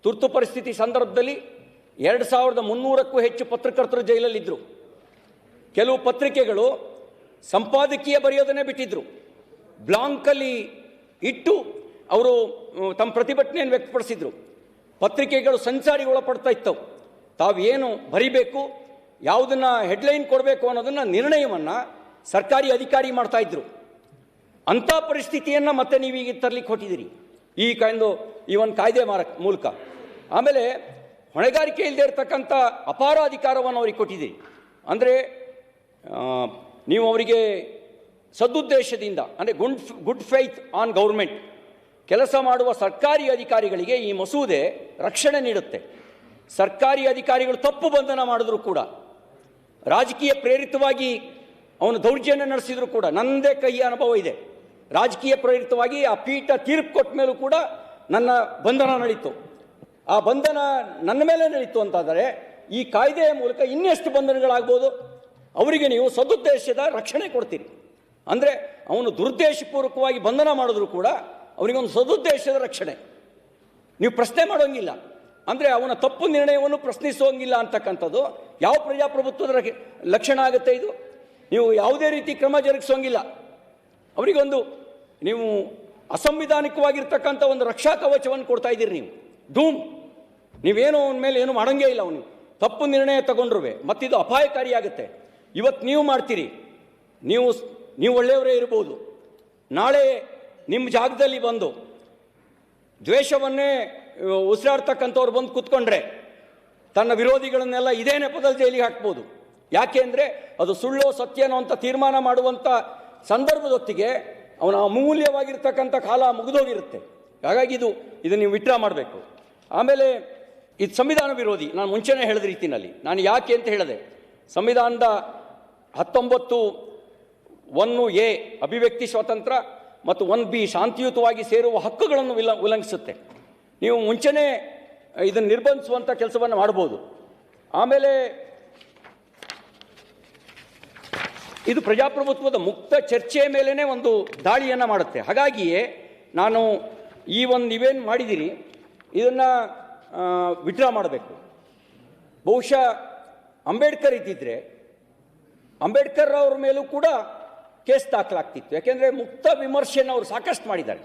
ತುರ್ತು ಪರಿಸ್ಥಿತಿ ಸಂದರ್ಭದಲ್ಲಿ 2300ಕ್ಕೂ ಹೆಚ್ಚು ಪತ್ರಕರ್ತರು ಜೈಲಲ್ಲಿದ್ದರು. ಕೆಲವು ಪತ್ರಿಕೆಗಳು ಸಂಪಾದಕೀಯ ಬರೆಯೋದನ್ನೇ ಬಿಟ್ಟಿದ್ದರು. ಬ್ಲಾಂಕಲ್ಲಿ ಇಟ್ಟು ಅವರು ತಮ್ಮ ಪ್ರತಿಭಟನೆಯನ್ನು ವ್ಯಕ್ತಪಡಿಸಿದರು. ಪತ್ರಿಕೆಗಳು ಸಂಚಾರಿಗೆ ಒಳಪಡ್ತಾ ಇತ್ತವು. ತಾವೇನು ಬರಿಬೇಕು, ಯಾವುದನ್ನು ಹೆಡ್ಲೈನ್ ಕೊಡಬೇಕು ಅನ್ನೋದನ್ನು ನಿರ್ಣಯವನ್ನು ಸರ್ಕಾರಿ ಅಧಿಕಾರಿ ಮಾಡ್ತಾಯಿದ್ರು. ಅಂಥ ಪರಿಸ್ಥಿತಿಯನ್ನು ಮತ್ತೆ ನೀವೀಗ ತರಲಿಕ್ಕೆ ಹೊಟ್ಟಿದ್ದೀರಿ ಈ ಒಂದು ಕಾಯ್ದೆ ಮೂಲಕ. ಆಮೇಲೆ ಹೊಣೆಗಾರಿಕೆ ಇಲ್ಲದೆ ಇರತಕ್ಕಂಥ ಅಪಾರ ಅಧಿಕಾರವನ್ನು ಅವ್ರಿಗೆ ಕೊಟ್ಟಿದ್ದೀರಿ. ಅಂದರೆ ನೀವು ಅವರಿಗೆ ಸದುದ್ದೇಶದಿಂದ, ಅಂದರೆ ಗುಡ್ ಫೇತ್ ಆನ್ ಗೌರ್ಮೆಂಟ್ ಕೆಲಸ ಮಾಡುವ ಸರ್ಕಾರಿ ಅಧಿಕಾರಿಗಳಿಗೆ ಈ ಮಸೂದೆ ರಕ್ಷಣೆ ನೀಡುತ್ತೆ. ಸರ್ಕಾರಿ ಅಧಿಕಾರಿಗಳು ತಪ್ಪು ಬಂಧನ ಮಾಡಿದ್ರು ಕೂಡ, ರಾಜಕೀಯ ಪ್ರೇರಿತವಾಗಿ ಅವನು ದೌರ್ಜನ್ಯ ನಡೆಸಿದ್ರು ಕೂಡ, ನನ್ನದೇ ಕೈ ಅನುಭವ ಇದೆ. ರಾಜಕೀಯ ಪ್ರೇರಿತವಾಗಿ ಆ ಪೀಠ ತೀರ್ಪು ಕೊಟ್ಟ ಮೇಲೂ ಕೂಡ ನನ್ನ ಬಂಧನ ನಡೀತು. ಆ ಬಂಧನ ನನ್ನ ಮೇಲೆ ನಡೀತು ಅಂತಾದರೆ ಈ ಕಾಯ್ದೆಯ ಮೂಲಕ ಇನ್ನೆಷ್ಟು ಬಂಧನಗಳಾಗ್ಬೋದು? ಅವರಿಗೆ ನೀವು ಸದುದ್ದೇಶದ ರಕ್ಷಣೆ ಕೊಡ್ತೀರಿ. ಅಂದರೆ ಅವನು ದುರುದ್ದೇಶಪೂರ್ವಕವಾಗಿ ಬಂಧನ ಮಾಡಿದ್ರು ಕೂಡ ಅವನಿಗೊಂದು ಸದುದ್ದೇಶದ ರಕ್ಷಣೆ. ನೀವು ಪ್ರಶ್ನೆ ಮಾಡೋಂಗಿಲ್ಲ, ಅಂದರೆ ಅವನ ತಪ್ಪು ನಿರ್ಣಯವನ್ನು ಪ್ರಶ್ನಿಸೋಂಗಿಲ್ಲ ಅಂತಕ್ಕಂಥದ್ದು ಯಾವ ಪ್ರಜಾಪ್ರಭುತ್ವದ ಲಕ್ಷಣ ಆಗುತ್ತೆ ಇದು? ನೀವು ಯಾವುದೇ ರೀತಿ ಕ್ರಮ ಜರುಗಿಸೋಂಗಿಲ್ಲ. ಅವರಿಗೊಂದು ನೀವು ಅಸಂವಿಧಾನಿಕವಾಗಿರ್ತಕ್ಕಂಥ ಒಂದು ರಕ್ಷಾ ಕವಚವನ್ನು ಕೊಡ್ತಾ ಇದ್ದೀರಿ. ನೀವು ನೀವೇನು ಅವನ ಮೇಲೆ ಏನು ಮಾಡೋಂಗೇ ಇಲ್ಲ. ಅವನು ತಪ್ಪು ನಿರ್ಣಯ ತಗೊಂಡ್ರುವೆ ಮತ್ತಿದು ಅಪಾಯಕಾರಿಯಾಗುತ್ತೆ. ಇವತ್ತು ನೀವು ಮಾಡ್ತೀರಿ, ನೀವು ಒಳ್ಳೆಯವರೇ ಇರ್ಬೋದು, ನಾಳೆ ನಿಮ್ಮ ಜಾಗದಲ್ಲಿ ಬಂದು ದ್ವೇಷವನ್ನೇ ಉಸಿರಾಡ್ತಕ್ಕಂಥವ್ರು ಬಂದು ಕೂತ್ಕೊಂಡ್ರೆ ತನ್ನ ವಿರೋಧಿಗಳನ್ನೆಲ್ಲ ಇದೇ ನೆಪದಲ್ಲಿ ಜೈಲಿಗೆ ಹಾಕ್ಬೋದು. ಯಾಕೆ ಅಂದರೆ ಅದು ಸುಳ್ಳೋ ಸತ್ಯನೋ ಅಂತ ತೀರ್ಮಾನ ಮಾಡುವಂಥ ಸಂದರ್ಭದೊತ್ತಿಗೆ ಅವನ ಅಮೂಲ್ಯವಾಗಿರ್ತಕ್ಕಂಥ ಕಾಲ ಮುಗಿದೋಗಿರುತ್ತೆ. ಹಾಗಾಗಿ ಇದು ನೀವು ವಿಡ್ರಾ ಮಾಡಬೇಕು. ಆಮೇಲೆ ಇದು ಸಂವಿಧಾನ ವಿರೋಧಿ. ನಾನು ಮುಂಚೆನೇ ಹೇಳಿದ ರೀತಿಯಲ್ಲಿ ನಾನು ಯಾಕೆ ಅಂತ ಹೇಳಿದೆ. ಸಂವಿಧಾನದ 19(1)(a) ಅಭಿವ್ಯಕ್ತಿ ಸ್ವಾತಂತ್ರ್ಯ ಮತ್ತು 1(b) ಶಾಂತಿಯುತವಾಗಿ ಸೇರುವ ಹಕ್ಕುಗಳನ್ನು ಉಲ್ಲಂಘಿಸುತ್ತೆ. ನೀವು ಮುಂಚೆನೇ ಇದನ್ನು ನಿರ್ಬಂಧಿಸುವಂಥ ಕೆಲಸವನ್ನು ಮಾಡ್ಬೋದು. ಆಮೇಲೆ ಇದು ಪ್ರಜಾಪ್ರಭುತ್ವದ ಮುಕ್ತ ಚರ್ಚೆಯ ಮೇಲೇ ಒಂದು ದಾಳಿಯನ್ನು ಮಾಡುತ್ತೆ. ಹಾಗಾಗಿಯೇ ನಾನು ನೀವೇನು ಮಾಡಿದ್ದೀರಿ ಇದನ್ನು ವಿಡ್ರಾ ಮಾಡಬೇಕು. ಬಹುಶಃ ಅಂಬೇಡ್ಕರ್ ಇದ್ದಿದ್ದರೆ ಅಂಬೇಡ್ಕರ್ ಅವ್ರ ಮೇಲೂ ಕೂಡ ಕೇಸ್ ದಾಖಲಾಗ್ತಿತ್ತು. ಯಾಕೆಂದರೆ ಮುಕ್ತ ವಿಮರ್ಶೆಯನ್ನು ಅವರು ಸಾಕಷ್ಟು ಮಾಡಿದ್ದಾರೆ.